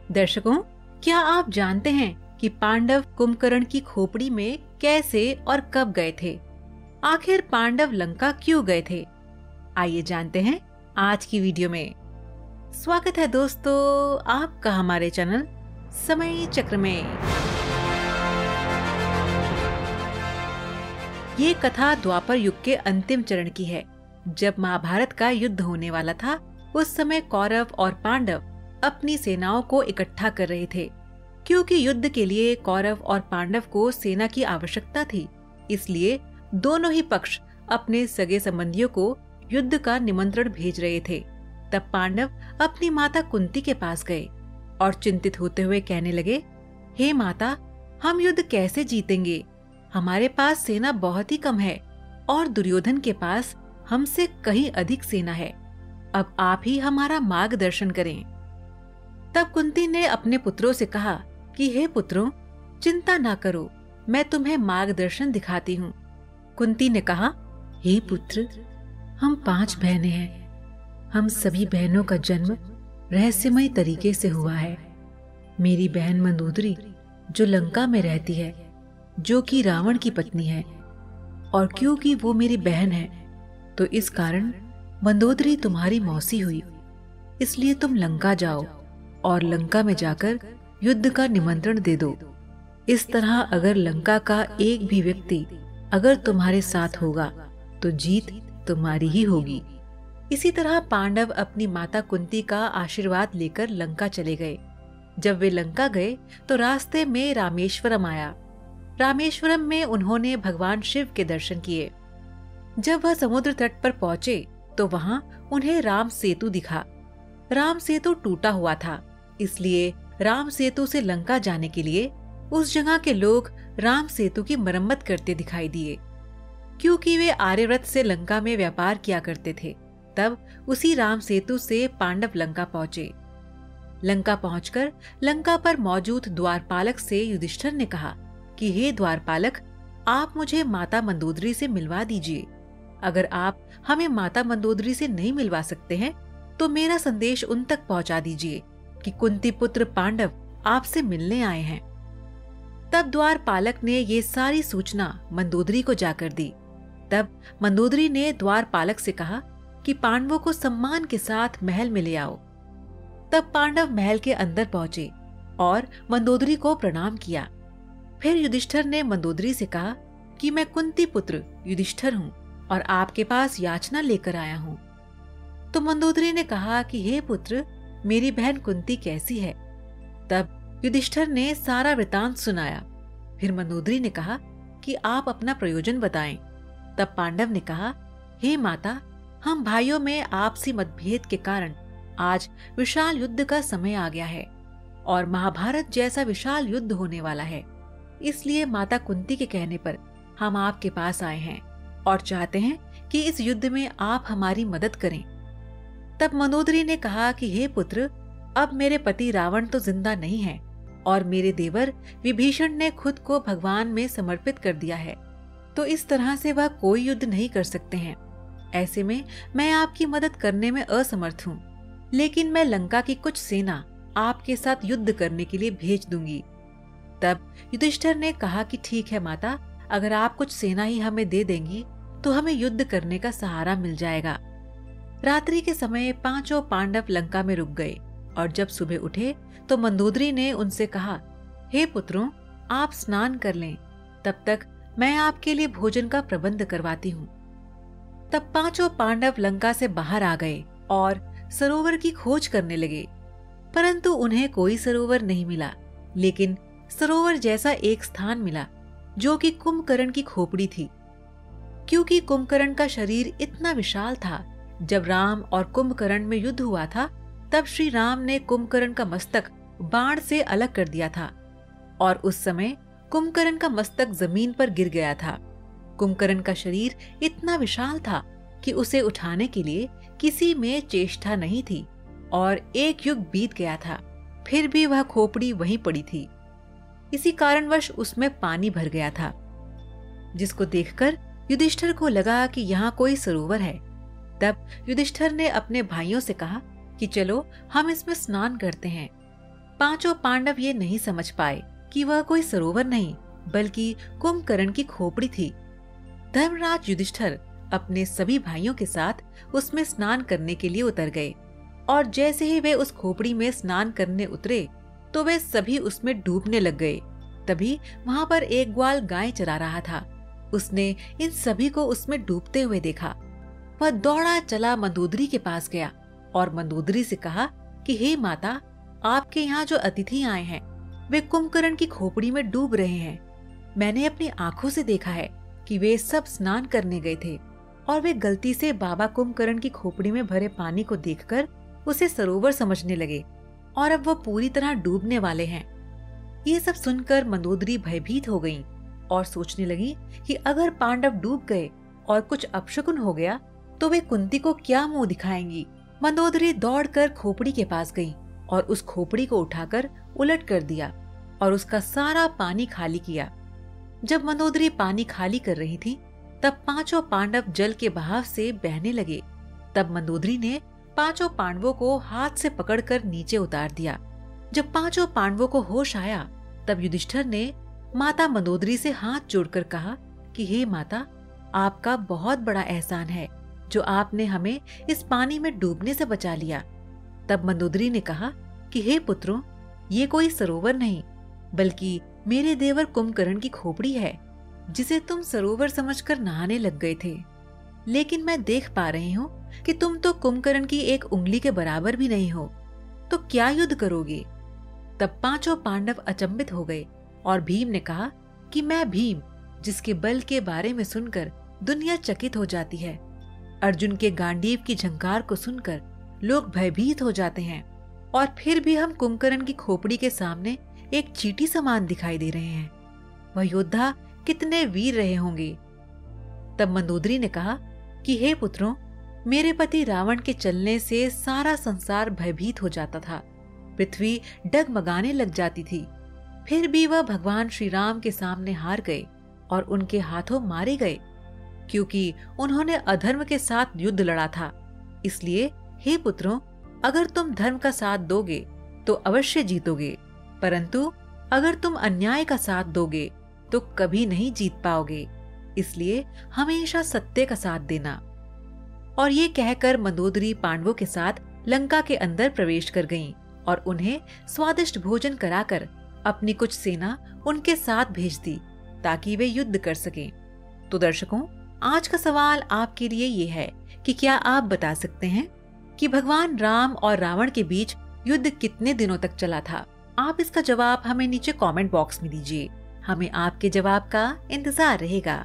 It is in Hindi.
दर्शकों, क्या आप जानते हैं कि पांडव कुंभकर्ण की खोपड़ी में कैसे और कब गए थे? आखिर पांडव लंका क्यों गए थे? आइए जानते हैं आज की वीडियो में। स्वागत है दोस्तों आपका हमारे चैनल समय चक्र में। ये कथा द्वापर युग के अंतिम चरण की है। जब महाभारत का युद्ध होने वाला था, उस समय कौरव और पांडव अपनी सेनाओं को इकट्ठा कर रहे थे। क्योंकि युद्ध के लिए कौरव और पांडव को सेना की आवश्यकता थी, इसलिए दोनों ही पक्ष अपने सगे संबंधियों को युद्ध का निमंत्रण भेज रहे थे। तब पांडव अपनी माता कुंती के पास गए और चिंतित होते हुए कहने लगे, हे माता, हम युद्ध कैसे जीतेंगे? हमारे पास सेना बहुत ही कम है और दुर्योधन के पास हमसे कहीं अधिक सेना है। अब आप ही हमारा मार्गदर्शन करें। तब कुंती ने अपने पुत्रों से कहा कि हे पुत्रों, चिंता ना करो, मैं तुम्हें मार्गदर्शन दिखाती हूँ। कुंती ने कहा, हे पुत्र, हम 5 बहनें हैं। हम सभी बहनों का जन्म रहस्यमय तरीके से हुआ है। मेरी बहन मंदोदरी जो लंका में रहती है, जो कि रावण की पत्नी है, और क्योंकि वो मेरी बहन है तो इस कारण मंदोदरी तुम्हारी मौसी हुई। इसलिए तुम लंका जाओ और लंका में जाकर युद्ध का निमंत्रण दे दो। इस तरह अगर लंका का एक भी व्यक्ति अगर तुम्हारे साथ होगा तो जीत तुम्हारी ही होगी। इसी तरह पांडव अपनी माता कुंती का आशीर्वाद लेकर लंका चले गए। जब वे लंका गए तो रास्ते में रामेश्वरम आया। रामेश्वरम में उन्होंने भगवान शिव के दर्शन किए। जब वह समुद्र तट पर पहुंचे तो वहां उन्हें राम सेतु दिखा। राम सेतु टूटा हुआ था, इसलिए राम सेतु से लंका जाने के लिए उस जगह के लोग राम सेतु की मरम्मत करते दिखाई दिए। क्योंकि वे आर्यव्रत से लंका में व्यापार किया करते थे, तब उसी राम सेतु से पांडव लंका पहुंचे। लंका पहुंचकर लंका पर मौजूद द्वारपालक से युधिष्ठिर ने कहा कि हे द्वारपालक, आप मुझे माता मंदोदरी से मिलवा दीजिए। अगर आप हमें माता मंदोदरी से नहीं मिलवा सकते हैं तो मेरा संदेश उन तक पहुंचा दीजिए कि कुंती पुत्र पांडव आपसे मिलने आए हैं। तब द्वारपालक ने ये सारी सूचना मंदोदरी को जाकर दी। तब मंदोदरी ने द्वारपालक से कहा कि पांडवों को सम्मान के साथ महल में ले आओ। तब पांडव महल के अंदर पहुंचे और मंदोदरी को प्रणाम किया। फिर युधिष्ठिर ने मंदोदरी से कहा कि मैं कुंती पुत्र युधिष्ठिर हूँ और आपके पास याचना लेकर आया हूँ। तो मंदोदरी ने कहा कि हे पुत्र, मेरी बहन कुंती कैसी है? तब युधिष्ठिर ने सारा वृतांत सुनाया। फिर मंदोदरी ने कहा कि आप अपना प्रयोजन बताएं। तब पांडव ने कहा, हे माता, हम भाइयों में आपसी मतभेद के कारण आज विशाल युद्ध का समय आ गया है और महाभारत जैसा विशाल युद्ध होने वाला है। इसलिए माता कुंती के कहने पर हम आपके पास आए हैं और चाहते हैं कि इस युद्ध में आप हमारी मदद करें। तब मंदोदरी ने कहा कि हे पुत्र, अब मेरे पति रावण तो जिंदा नहीं है और मेरे देवर विभीषण ने खुद को भगवान में समर्पित कर दिया है, तो इस तरह से वह कोई युद्ध नहीं कर सकते हैं। ऐसे में मैं आपकी मदद करने में असमर्थ हूँ, लेकिन मैं लंका की कुछ सेना आपके साथ युद्ध करने के लिए भेज दूंगी। तब युधिष्ठिर ने कहा कि ठीक है माता, अगर आप कुछ सेना ही हमें दे देंगी तो हमें युद्ध करने का सहारा मिल जाएगा। रात्रि के समय 5 पांडव लंका में रुक गए और जब सुबह उठे तो मंदोदरी ने उनसे कहा, हे पुत्रों, आप स्नान कर लें, तब तक मैं आपके लिए भोजन का प्रबंध करवाती हूँ। तब 5 पांडव लंका से बाहर आ गए और सरोवर की खोज करने लगे, परंतु उन्हें कोई सरोवर नहीं मिला। लेकिन सरोवर जैसा एक स्थान मिला जो कि कुंभकर्ण की खोपड़ी थी। क्योंकि कुंभकर्ण का शरीर इतना विशाल था, जब राम और कुंभकर्ण में युद्ध हुआ था तब श्री राम ने कुंभकर्ण का मस्तक बाण से अलग कर दिया था और उस समय कुंभकर्ण का मस्तक जमीन पर गिर गया था। कुंभकर्ण का शरीर इतना विशाल था कि उसे उठाने के लिए किसी में चेष्टा नहीं थी और एक युग बीत गया था, फिर भी वह खोपड़ी वहीं पड़ी थी। इसी कारणवश उसमें पानी भर गया था, जिसको देखकर युधिष्ठिर को लगा कि यहाँ कोई सरोवर है। तब युधिष्ठिर ने अपने भाइयों से कहा कि चलो हम इसमें स्नान करते हैं। पांचों पांडव ये नहीं समझ पाए कि वह कोई सरोवर नहीं बल्कि कुंभकर्ण की खोपड़ी थी। धर्मराज युधिष्ठिर अपने सभी भाइयों के साथ उसमें स्नान करने के लिए उतर गए और जैसे ही वे उस खोपड़ी में स्नान करने उतरे तो वे सभी उसमें डूबने लग गए। तभी वहां पर एक ग्वाल गाय चरा रहा था। उसने इन सभी को उसमें डूबते हुए देखा। वह दौड़ा चला मंदोदरी के पास गया और मंदोदरी से कहा कि हे माता, आपके यहाँ जो अतिथि आए हैं वे कुंभकर्ण की खोपड़ी में डूब रहे हैं। मैंने अपनी आंखों से देखा है कि वे सब स्नान करने गए थे और वे गलती से बाबा कुंभकर्ण की खोपड़ी में भरे पानी को देखकर उसे सरोवर समझने लगे और अब वो पूरी तरह डूबने वाले हैं। ये सब सुनकर मंदोदरी भयभीत हो गईं और सोचने लगी कि अगर पांडव डूब गए और कुछ अपशकुन हो गया तो वे कुंती को क्या मुंह दिखाएंगी। मंदोदरी दौड़कर खोपड़ी के पास गई और उस खोपड़ी को उठाकर उलट कर दिया और उसका सारा पानी खाली किया। जब मंदोदरी पानी खाली कर रही थी तब पांचों पांडव जल के बहाव से बहने लगे। तब मंदोदरी ने पांचों पांडवों को हाथ से पकड़कर नीचे उतार दिया। जब पांचों पांडवों को होश आया तब युधिष्ठिर ने माता मंदोदरी से हाथ जोड़कर कहा कि हे माता, आपका बहुत बड़ा एहसान है जो आपने हमें इस पानी में डूबने से बचा लिया। तब मंदोदरी ने कहा कि हे पुत्रों, ये कोई सरोवर नहीं बल्कि मेरे देवर कुंभकर्ण की खोपड़ी है जिसे तुम सरोवर समझकर नहाने लग गए थे। लेकिन मैं देख पा रही हूँ कि तुम तो कुंभकर्ण की एक उंगली के बराबर भी नहीं हो, तो क्या युद्ध करोगे? तब पांचों पांडव अचंभित हो गए और भीम ने कहा कि मैं भीम, जिसके बल के बारे में सुनकर दुनिया चकित हो जाती है। अर्जुन के गांडीव की झंकार को सुनकर लोग भयभीत हो जाते हैं और फिर भी हम कुंभकर्ण की खोपड़ी के सामने एक चींटी समान दिखाई दे रहे हैं। वह योद्धा कितने वीर रहे होंगे। तब मंदोदरी ने कहा कि हे पुत्रों, मेरे पति रावण के चलने से सारा संसार भयभीत हो जाता था, पृथ्वी डगमगाने लग जाती थी। फिर भी वह भगवान श्री राम के सामने हार गए और उनके हाथों मारे गए, क्योंकि उन्होंने अधर्म के साथ युद्ध लड़ा था। इसलिए हे पुत्रों, अगर तुम धर्म का साथ दोगे तो अवश्य जीतोगे, परंतु अगर तुम अन्याय का साथ दोगे तो कभी नहीं जीत पाओगे। इसलिए हमेशा सत्य का साथ देना। और ये कहकर मंदोदरी पांडवों के साथ लंका के अंदर प्रवेश कर गईं और उन्हें स्वादिष्ट भोजन कराकर अपनी कुछ सेना उनके साथ भेज दी ताकि वे युद्ध कर सकें। तो दर्शकों, आज का सवाल आपके लिए ये है कि क्या आप बता सकते हैं कि भगवान राम और रावण के बीच युद्ध कितने दिनों तक चला था? आप इसका जवाब हमें नीचे कमेंट बॉक्स में दीजिए। हमें आपके जवाब का इंतजार रहेगा।